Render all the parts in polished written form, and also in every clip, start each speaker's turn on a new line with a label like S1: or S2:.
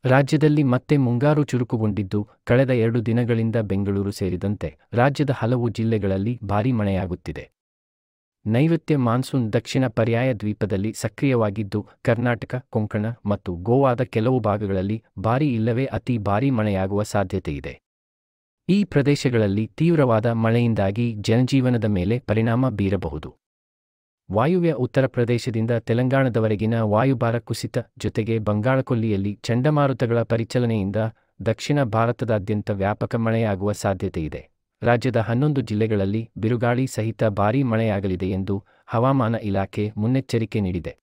S1: ರಾಜ್ಯದಲ್ಲಿ ಮತ್ತೆ ಮುಂಗಾರು ಚುರುಕುಗೊಂಡಿದ್ದು, ಕಳೆದ 2 ದಿನಗಳಿಂದ ಬೆಂಗಳೂರು ಸೇರಿದಂತೆ ರಾಜ್ಯದ ಹಲವು ಜಿಲ್ಲೆಗಳಲ್ಲಿ ಭಾರೀ ಮಳೆಯಾಗುತ್ತಿದೆ. ನೈಋತ್ಯ ಮಾನ್ಸೂನ್ ದಕ್ಷಿಣ ಪರ್ಯಾಯ ದ್ವೀಪದಲ್ಲಿ ಸಕ್ರಿಯವಾಗಿದ್ದು, ಕರ್ನಾಟಕ, ಕೊಂಕಣ ಮತ್ತು ಗೋವಾದ ಕೆಲವು ಭಾಗಗಳಲ್ಲಿ ಭಾರೀ ಇಲ್ಲವೇ ಅತಿ ಭಾರೀ ಮಳೆಯಾಗುವ ಸಾಧ್ಯತೆಯಿದೆ. ಈ ಪ್ರದೇಶಗಳಲ್ಲಿ ತೀವ್ರವಾದ ಮಳೆಯಿಂದಾಗಿ ಜನಜೀವನದ ಮೇಲೆ ಪರಿಣಾಮ ಬೀರಬಹುದು. ವಾಯುವ್ಯ ಉತ್ತರ ಪ್ರದೇಶದಿಂದ ತೆಲಂಗಾಣದವರೆಗಿನ ವಾಯುಭಾರ ಕುಸಿತ ಜೊತೆಗೆ ಬಂಗಾಳಕೊಲ್ಲಿಯಲ್ಲಿ ಚಂಡಮಾರುತಗಳ ಪರಿಚಲನೆಯಿಂದ ದಕ್ಷಿಣ ಭಾರತದಾದ್ಯಂತ ವ್ಯಾಪಕ ಮಳೆಯಾಗುವ ಸಾಧ್ಯತೆಯಿದೆ. ರಾಜ್ಯದ 11 ಜಿಲ್ಲೆಗಳಲ್ಲಿ ಬಿರುಗಾಳಿ ಸಹಿತ ಭಾರೀ ಮಳೆಯಾಗಲಿದೆ ಎಂದು ಹವಾಮಾನ ಇಲಾಖೆ ಮುನ್ನೆಚ್ಚರಿಕೆ ನೀಡಿದೆ.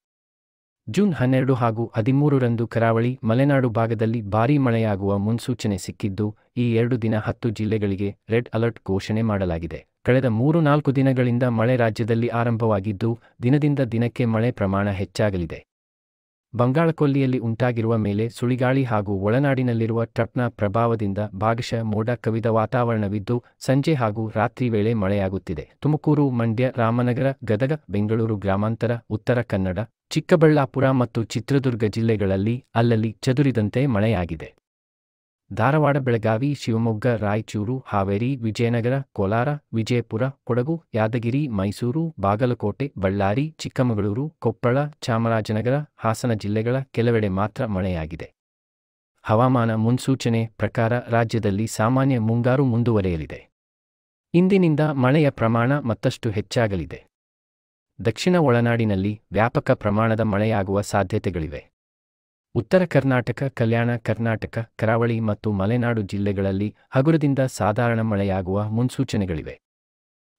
S1: ಜೂನ್ 12 ಹಾಗೂ 13ರಂದು ಕರಾವಳಿ, ಮಲೆನಾಡು ಭಾಗದಲ್ಲಿ ಭಾರೀ ಮಳೆಯಾಗುವ ಮುನ್ಸೂಚನೆ ಸಿಕ್ಕಿದ್ದು, ಈ 2 ದಿನ 10 ಜಿಲ್ಲೆಗಳಿಗೆ ರೆಡ್ ಅಲರ್ಟ್ ಘೋಷಣೆ ಮಾಡಲಾಗಿದೆ. ಕಳೆದ 3-4 ದಿನಗಳಿಂದ ಮಳೆ ರಾಜ್ಯದಲ್ಲಿ ಆರಂಭವಾಗಿದ್ದು, ದಿನದಿಂದ ದಿನಕ್ಕೆ ಮಳೆ ಪ್ರಮಾಣ ಹೆಚ್ಚಾಗಲಿದೆ. ಬಂಗಾಳಕೊಲ್ಲಿಯಲ್ಲಿ ಉಂಟಾಗಿರುವ ಮೇಲೆ ಸುಳಿಗಾಳಿ ಹಾಗೂ ಒಳನಾಡಿನಲ್ಲಿರುವ ಟ್ರಪ್ನ ಪ್ರಭಾವದಿಂದ ಭಾಗಶಃ ಮೋಡ ಕವಿದ ವಾತಾವರಣವಿದ್ದು, ಸಂಜೆ ಹಾಗೂ ರಾತ್ರಿ ವೇಳೆ ಮಳೆಯಾಗುತ್ತಿದೆ. ತುಮಕೂರು, ಮಂಡ್ಯ, ರಾಮನಗರ, ಗದಗ, ಬೆಂಗಳೂರು ಗ್ರಾಮಾಂತರ, ಉತ್ತರ ಕನ್ನಡ, ಚಿಕ್ಕಬಳ್ಳಾಪುರ ಮತ್ತು ಚಿತ್ರದುರ್ಗ ಜಿಲ್ಲೆಗಳಲ್ಲಿ ಅಲ್ಲಲ್ಲಿ ಚದುರಿದಂತೆ ಮಳೆಯಾಗಿದೆ. ಧಾರವಾಡ, ಬೆಳಗಾವಿ, ಶಿವಮೊಗ್ಗ, ರಾಯಚೂರು, ಹಾವೇರಿ, ವಿಜಯನಗರ, ಕೋಲಾರ, ವಿಜಯಪುರ, ಕೊಡಗು, ಯಾದಗಿರಿ, ಮೈಸೂರು, ಬಾಗಲಕೋಟೆ, ಬಳ್ಳಾರಿ, ಚಿಕ್ಕಮಗಳೂರು, ಕೊಪ್ಪಳ, ಚಾಮರಾಜನಗರ, ಹಾಸನ ಜಿಲ್ಲೆಗಳ ಕೆಲವೆಡೆ ಮಾತ್ರ ಮಳೆಯಾಗಿದೆ. ಹವಾಮಾನ ಮುನ್ಸೂಚನೆ ಪ್ರಕಾರ ರಾಜ್ಯದಲ್ಲಿ ಸಾಮಾನ್ಯ ಮುಂಗಾರು ಮುಂದುವರೆಯಲಿದೆ. ಇಂದಿನಿಂದ ಮಳೆಯ ಪ್ರಮಾಣ ಮತ್ತಷ್ಟು ಹೆಚ್ಚಾಗಲಿದೆ. ದಕ್ಷಿಣ ಒಳನಾಡಿನಲ್ಲಿ ವ್ಯಾಪಕ ಪ್ರಮಾಣದ ಮಳೆಯಾಗುವ ಸಾಧ್ಯತೆಗಳಿವೆ. ಉತ್ತರ ಕರ್ನಾಟಕ, ಕಲ್ಯಾಣ ಕರ್ನಾಟಕ, ಕರಾವಳಿ ಮತ್ತು ಮಲೆನಾಡು ಜಿಲ್ಲೆಗಳಲ್ಲಿ ಹಗುರದಿಂದ ಸಾಧಾರಣ ಮಳೆಯಾಗುವ ಮುನ್ಸೂಚನೆಗಳಿವೆ.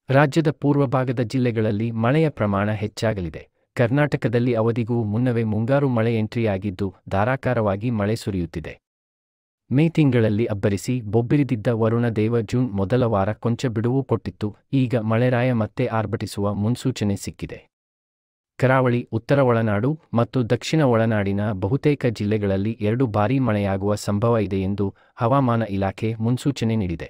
S1: ರಾಜ್ಯದ ಪೂರ್ವ ಭಾಗದ ಜಿಲ್ಲೆಗಳಲ್ಲಿ ಮಳೆಯ ಪ್ರಮಾಣ ಹೆಚ್ಚಾಗಲಿದೆ. ಕರ್ನಾಟಕದಲ್ಲಿ ಅವಧಿಗೂ ಮುನ್ನವೇ ಮುಂಗಾರು ಮಳೆ ಎಂಟ್ರಿಯಾಗಿದ್ದು, ಧಾರಾಕಾರವಾಗಿ ಮಳೆ ಸುರಿಯುತ್ತಿದೆ. ಮೇ ತಿಂಗಳಲ್ಲಿ ಅಬ್ಬರಿಸಿ ಬೊಬ್ಬಿರಿದಿದ್ದ ವರುಣ ದೇವ ಜೂನ್ ಮೊದಲ ವಾರ ಕೊಂಚ ಬಿಡುವು ಕೊಟ್ಟಿತ್ತು. ಈಗ ಮಳೆರಾಯ ಮತ್ತೆ ಆರ್ಭಟಿಸುವ ಮುನ್ಸೂಚನೆ ಸಿಕ್ಕಿದೆ. ಕರಾವಳಿ, ಉತ್ತರ ಒಳನಾಡು ಮತ್ತು ದಕ್ಷಿಣ ಒಳನಾಡಿನ ಬಹುತೇಕ ಜಿಲ್ಲೆಗಳಲ್ಲಿ 2 ಭಾರೀ ಮಳೆಯಾಗುವ ಸಂಭವ ಇದೆ ಎಂದು ಹವಾಮಾನ ಇಲಾಖೆ ಮುನ್ಸೂಚನೆ ನೀಡಿದೆ.